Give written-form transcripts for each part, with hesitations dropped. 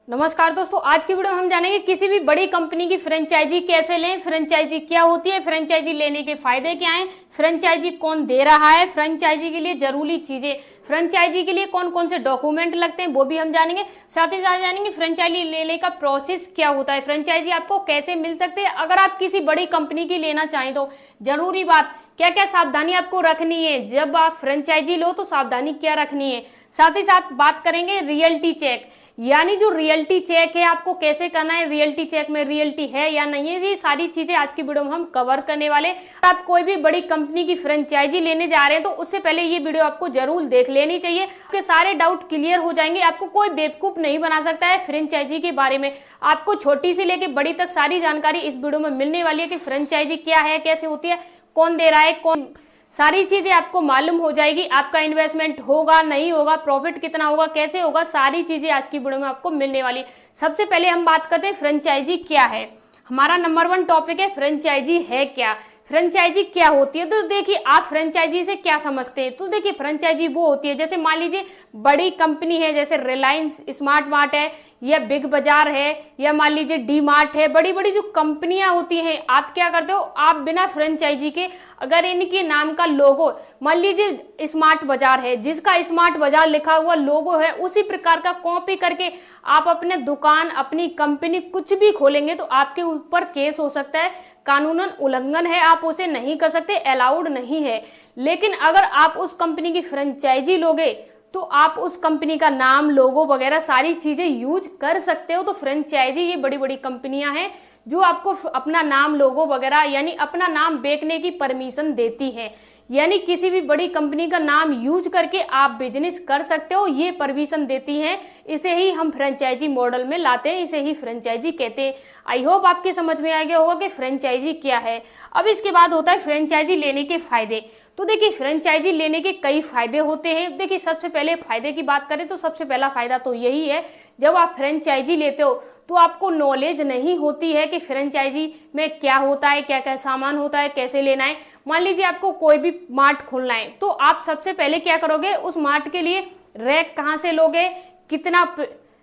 नमस्कार दोस्तों, आज की वीडियो में हम जानेंगे किसी भी बड़ी कंपनी की फ्रेंचाइजी कैसे लें, फ्रेंचाइजी क्या होती है, फ्रेंचाइजी लेने के फायदे क्या हैं, फ्रेंचाइजी कौन दे रहा है, फ्रेंचाइजी के लिए जरूरी चीजें, फ्रेंचाइजी के लिए कौन कौन से डॉक्यूमेंट लगते हैं वो भी हम जानेंगे। साथ ही साथ जानेंगे फ्रेंचाइजी लेने का प्रोसेस क्या होता है, फ्रेंचाइजी आपको कैसे मिल सकते हैं अगर आप किसी बड़ी कंपनी की लेना चाहें तो। जरूरी बात, क्या क्या सावधानी आपको रखनी है जब आप फ्रेंचाइजी लो तो सावधानी क्या रखनी है। साथ ही साथ बात करेंगे रियलिटी चेक, यानी जो रियलिटी चेक है आपको कैसे करना है, रियलिटी चेक में रियलिटी है या नहीं है, ये सारी चीजें आज की वीडियो में हम कवर करने वाले। आप कोई भी बड़ी कंपनी की फ्रेंचाइजी लेने जा रहे हैं तो उससे पहले ये वीडियो आपको जरूर देख लेनी चाहिए, आपके सारे डाउट क्लियर हो जाएंगे। आपको कोई बेवकूफ नहीं बना सकता है फ्रेंचाइजी के बारे में। आपको छोटी से लेके बड़ी तक सारी जानकारी इस वीडियो में मिलने वाली है कि फ्रेंचाइजी क्या है, कैसे होती है, कौन दे रहा है, कौन, सारी चीजें आपको मालूम हो जाएगी। आपका इन्वेस्टमेंट होगा नहीं होगा, प्रॉफिट कितना होगा, कैसे होगा, सारी चीजें आज की वीडियो में आपको मिलने वाली। सबसे पहले हम बात करते हैं फ्रेंचाइजी क्या है। हमारा नंबर 1 टॉपिक है फ्रेंचाइजी है क्या, फ्रेंचाइजी क्या होती है। तो देखिए आप फ्रेंचाइजी से क्या समझते हैं। तो देखिए फ्रेंचाइजी वो होती है, जैसे मान लीजिए बड़ी कंपनी है, जैसे रिलायंस स्मार्ट मार्ट है या बिग बाजार है या मान लीजिए डी मार्ट है, बड़ी बड़ी जो कंपनियां होती हैं, आप क्या करते हो, आप बिना फ्रेंचाइजी के अगर इनके नाम का लोगो, मान लीजिए स्मार्ट बाजार है, जिसका स्मार्ट बाजार लिखा हुआ लोगो है उसी प्रकार का कॉपी करके आप अपने दुकान, अपनी कंपनी कुछ भी खोलेंगे तो आपके ऊपर केस हो सकता है, कानूनन उल्लंघन है, आप उसे नहीं कर सकते, अलाउड नहीं है। लेकिन अगर आप उस कंपनी की फ्रेंचाइजी लोगे तो आप उस कंपनी का नाम, लोगो वगैरह सारी चीजें यूज कर सकते हो। तो फ्रेंचाइजी ये बड़ी बड़ी कंपनियां हैं जो आपको अपना नाम, लोगो वगैरह यानी अपना नाम बेचने की परमिशन देती हैं, यानी किसी भी बड़ी कंपनी का नाम यूज करके आप बिजनेस कर सकते हो, ये परमिशन देती हैं। इसे ही हम फ्रेंचाइजी मॉडल में लाते हैं, इसे ही फ्रेंचाइजी कहते हैं। आई होप आपके समझ में आ गया होगा कि फ्रेंचाइजी क्या है। अब इसके बाद होता है फ्रेंचाइजी लेने के फायदे। तो देखिए फ्रेंचाइजी लेने के कई फायदे होते हैं। देखिए सबसे पहले फायदे की बात करें तो सबसे पहला फायदा तो यही है, जब आप फ्रेंचाइजी लेते हो तो आपको नॉलेज नहीं होती है कि फ्रेंचाइजी में क्या होता है, क्या क्या सामान होता है, कैसे लेना है। मान लीजिए आपको कोई भी मार्ट खोलना है तो आप सबसे पहले क्या करोगे, उस मार्ट के लिए रैक कहाँ से लोगे, कितना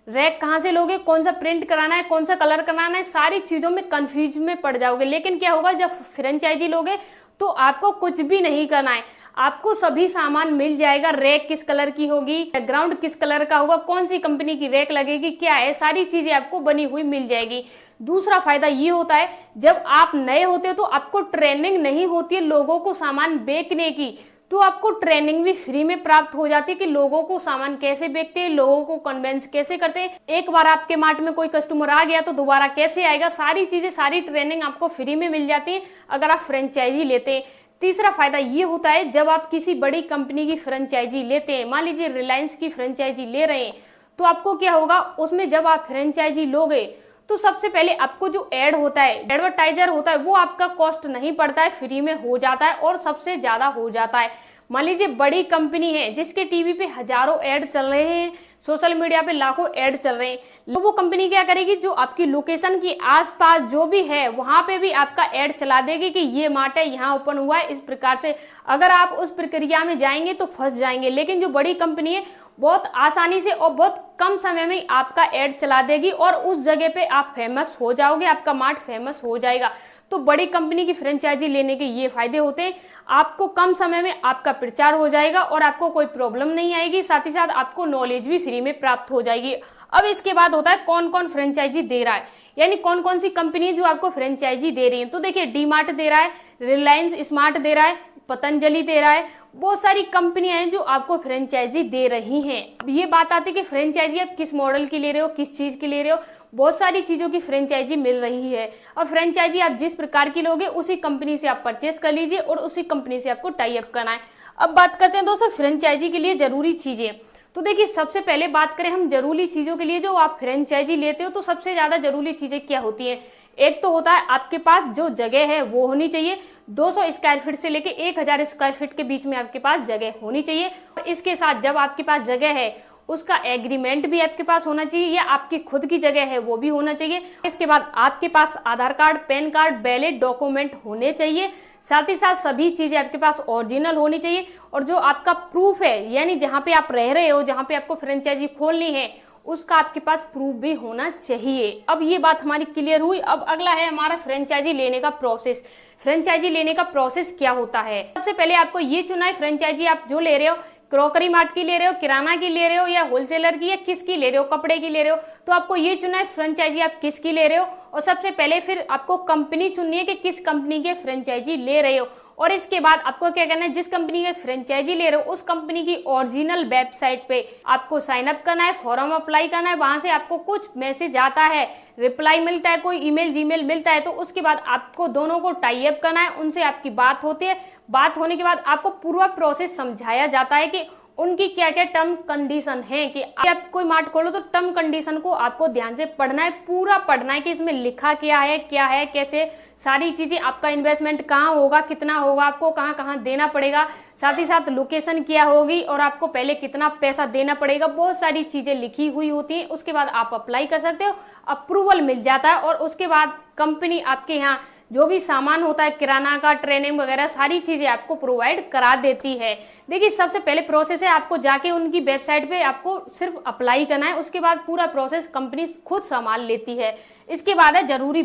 रैक कहाँ से लोगे, कौन सा प्रिंट कराना है, कौन सा कलर कराना है, सारी चीजों में कंफ्यूज में पड़ जाओगे। लेकिन क्या होगा, जब फ्रेंचाइजी लोगे तो आपको कुछ भी नहीं करना है, आपको सभी सामान मिल जाएगा। रैक किस कलर की होगी, बैकग्राउंड किस कलर का होगा, कौन सी कंपनी की रैक लगेगी, क्या है, सारी चीजें आपको बनी हुई मिल जाएगी। दूसरा फायदा ये होता है, जब आप नए होते हो तो आपको ट्रेनिंग नहीं होती है लोगों को सामान बेचने की, तो आपको ट्रेनिंग भी फ्री में प्राप्त हो जाती है कि लोगों को सामान कैसे बेचते हैं, लोगों को कन्वेंस कैसे करते हैं, एक बार आपके मार्ट में कोई कस्टमर आ गया तो दोबारा कैसे आएगा, सारी चीजें, सारी ट्रेनिंग आपको फ्री में मिल जाती है अगर आप फ्रेंचाइजी लेते हैं। तीसरा फायदा ये होता है, जब आप किसी बड़ी कंपनी की फ्रेंचाइजी लेते हैं, मान लीजिए रिलायंस की फ्रेंचाइजी ले रहे हैं, तो आपको क्या होगा, उसमें जब आप फ्रेंचाइजी लोगे तो सबसे पहले आपको जो एड होता है, एडवर्टाइजर होता है, वो आपका कॉस्ट नहीं पड़ता है, फ्री में हो जाता है और सबसे ज्यादा हो जाता है। मान लीजिए बड़ी कंपनी है जिसके टीवी पे हजारों ऐड चल रहे हैं, सोशल मीडिया पे लाखों ऐड चल रहे हैं, तो वो कंपनी क्या करेगी, जो आपकी लोकेशन की आसपास जो भी है वहां पे भी आपका ऐड चला देगी कि ये मार्ट है, यहाँ ओपन हुआ है, इस प्रकार से। अगर आप उस प्रक्रिया में जाएंगे तो फंस जाएंगे। लेकिन जो बड़ी कंपनी है बहुत आसानी से और बहुत कम समय में आपका ऐड चला देगी और उस जगह पे आप फेमस हो जाओगे, आपका मार्ट फेमस हो जाएगा। तो बड़ी कंपनी की फ्रेंचाइजी लेने के ये फायदे होते हैं, आपको कम समय में आपका प्रचार हो जाएगा और आपको कोई प्रॉब्लम नहीं आएगी, साथ ही साथ आपको नॉलेज भी फ्री में प्राप्त हो जाएगी। अब इसके बाद होता है कौन कौन फ्रेंचाइजी दे रहा है, यानी कौन कौन सी कंपनी जो आपको फ्रेंचाइजी दे रही है। तो देखिए डी मार्ट दे रहा है, रिलायंस स्मार्ट दे रहा है, पतंजलि दे रहा है, बहुत सारी कंपनियां हैं जो आपको फ्रेंचाइजी दे रही हैं। ये बात आती है कि फ्रेंचाइजी आप किस मॉडल की ले रहे हो, किस चीज की ले रहे हो, बहुत सारी चीजों की फ्रेंचाइजी मिल रही है। और फ्रेंचाइजी आप जिस प्रकार की लोगे उसी कंपनी से आप परचेस कर लीजिए और उसी कंपनी से आपको टाई अप करना है। अब बात करते हैं दोस्तों फ्रेंचाइजी के लिए जरूरी चीजें। तो देखिए सबसे पहले बात करें हम जरूरी चीजों के लिए, जो आप फ्रेंचाइजी लेते हो तो सबसे ज्यादा जरूरी चीजें क्या होती हैं। एक तो होता है आपके पास जो जगह है वो होनी चाहिए, 200 स्क्वायर फीट से लेके 1000 स्क्वायर फीट के बीच में आपके पास जगह होनी चाहिए। और इसके साथ जब आपके पास जगह है उसका एग्रीमेंट भी आपके पास होना चाहिए, या आपकी खुद की जगह है वो भी होना चाहिए। इसके बाद आपके पास Aadhaar card, PAN card, valid document होने चाहिए। साथ ही साथ सभी चीजें आपके पास ओरिजिनल होनी चाहिए। और जो आपका प्रूफ है, यानी जहाँ पे आप रह रहे हो, जहाँ पे आपको फ्रेंचाइजी खोलनी है, उसका आपके पास प्रूफ भी होना चाहिए। अब ये बात हमारी क्लियर हुई। अब अगला है हमारा फ्रेंचाइजी लेने का प्रोसेस। फ्रेंचाइजी लेने का प्रोसेस क्या होता है? सबसे पहले आपको ये चुना है फ्रेंचाइजी आप जो ले रहे हो, क्रॉकरी मार्ट की ले रहे हो, किराना की ले रहे हो, या होलसेलर की, या किसकी ले रहे हो, कपड़े की ले रहे हो, तो आपको ये चुना है फ्रेंचाइजी आप किसकी ले रहे हो। और सबसे पहले फिर आपको कंपनी चुननी है कि किस कंपनी के फ्रेंचाइजी ले रहे हो। और इसके बाद आपको क्या करना है, जिस कंपनी के फ्रेंचाइजी ले रहे हो उस कंपनी की ओरिजिनल वेबसाइट पे आपको साइन अप करना है, फॉर्म अप्लाई करना है। वहां से आपको कुछ मैसेज आता है, रिप्लाई मिलता है, कोई ईमेल जीमेल मिलता है, तो उसके बाद आपको दोनों को टाई अप करना है, उनसे आपकी बात होती है। बात होने के बाद आपको पूरा प्रोसेस समझाया जाता है कि उनकी क्या क्या टर्म कंडीशन है, कि आप कोई मार्ट खोलो तो टर्म कंडीशन को आपको ध्यान से पढ़ना है, पूरा पढ़ना है कि इसमें लिखा क्या है कैसे, सारी चीजें, आपका इन्वेस्टमेंट कहाँ होगा, कितना होगा, आपको कहाँ कहाँ देना पड़ेगा, साथ ही साथ लोकेशन क्या होगी, और आपको पहले कितना पैसा देना पड़ेगा, बहुत सारी चीजें लिखी हुई होती हैं। उसके बाद आप अप्लाई कर सकते हो, अप्रूवल मिल जाता है, और उसके बाद कंपनी आपके यहाँ जो भी सामान होता है किराना का, ट्रेनिंग वगैरह सारी चीजें आपको प्रोवाइड करा देती है। देखिए सबसे पहले प्रोसेस है आपको जाके उनकी वेबसाइट पे आपको सिर्फ अप्लाई करना है, उसके बाद पूरा प्रोसेस कंपनी खुद संभाल लेती है। इसके बाद है जरूरी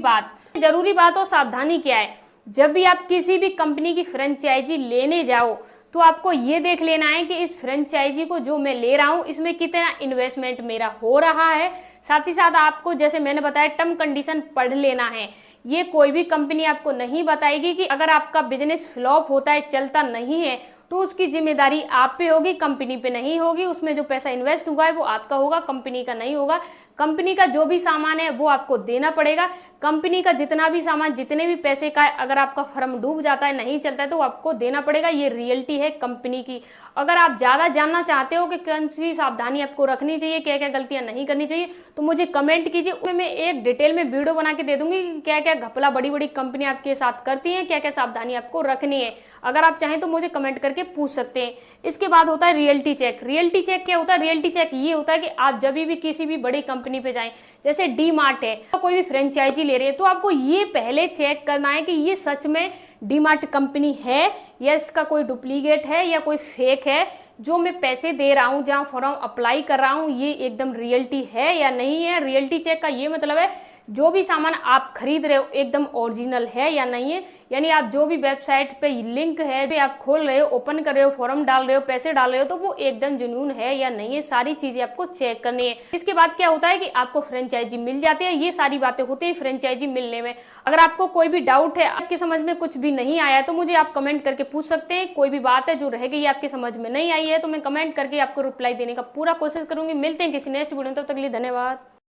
बात और सावधानी क्या है। जब भी आप किसी भी कंपनी की फ्रेंचाइजी लेने जाओ तो आपको ये देख लेना है कि इस फ्रेंचाइजी को जो मैं ले रहा हूँ इसमें कितना इन्वेस्टमेंट मेरा हो रहा है। साथ ही साथ आपको जैसे मैंने बताया टर्म कंडीशन पढ़ लेना है। ये कोई भी कंपनी आपको नहीं बताएगी कि अगर आपका बिजनेस फ्लॉप होता है, चलता नहीं है, तो उसकी जिम्मेदारी आप पे होगी, कंपनी पे नहीं होगी। उसमें जो पैसा इन्वेस्ट हुआ है वो आपका होगा, कंपनी का नहीं होगा। कंपनी का जो भी सामान है वो आपको देना पड़ेगा। कंपनी का जितना भी सामान, जितने भी पैसे का है, अगर आपका फर्म डूब जाता है, नहीं चलता है, तो आपको देना पड़ेगा। ये रियलिटी है कंपनी की। अगर आप ज्यादा जानना चाहते हो कि कौन सी सावधानी आपको रखनी चाहिए, क्या क्या गलतियां नहीं करनी चाहिए, तो मुझे कमेंट कीजिए, उसमें मैं एक डिटेल में वीडियो बना के दे दूंगी कि क्या क्या घपला बड़ी बड़ी कंपनी आपके साथ करती है, क्या क्या सावधानी आपको रखनी है। अगर आप चाहें तो मुझे कमेंट करके पूछ सकते हैं। इसके बाद होता है रियलिटी चेक। रियलिटी चेक क्या होता है? रियलिटी चेक ये होता है कि आप जब भी किसी भी बड़ी कंपनी पे जाएं, जैसे डी मार्ट है, तो कोई भी फ्रेंचाइजी ले रही है, तो आपको ये पहले चेक करना है कि ये सच में डी मार्ट कंपनी है या इसका कोई डुप्लीकेट है या कोई फेक है। जो मैं पैसे दे रहा हूँ, जहाँ फॉर्म अप्लाई कर रहा हूँ, ये एकदम रियलिटी है या नहीं है। रियलिटी चेक का ये मतलब है जो भी सामान आप खरीद रहे हो एकदम ओरिजिनल है या नहीं है। यानी आप जो भी वेबसाइट पे लिंक है भी आप खोल रहे हो, ओपन कर रहे हो, फॉर्म डाल रहे हो, पैसे डाल रहे हो, तो वो एकदम जुनून है या नहीं है। सारी चीजें आपको चेक करनी है। इसके बाद क्या होता है कि आपको फ्रेंचाइजी मिल जाती है। ये सारी बातें होती है फ्रेंचाइजी मिलने में। अगर आपको कोई भी डाउट है, आपके समझ में कुछ भी नहीं आया, तो मुझे आप कमेंट करके पूछ सकते हैं। कोई भी बात है जो रह गई आपके समझ में नहीं आई है, तो मैं कमेंट करके आपको रिप्लाई देने का पूरा कोशिश करूंगी। मिलते हैं किसी नेक्स्ट वीडियो में, तब तक के लिए धन्यवाद।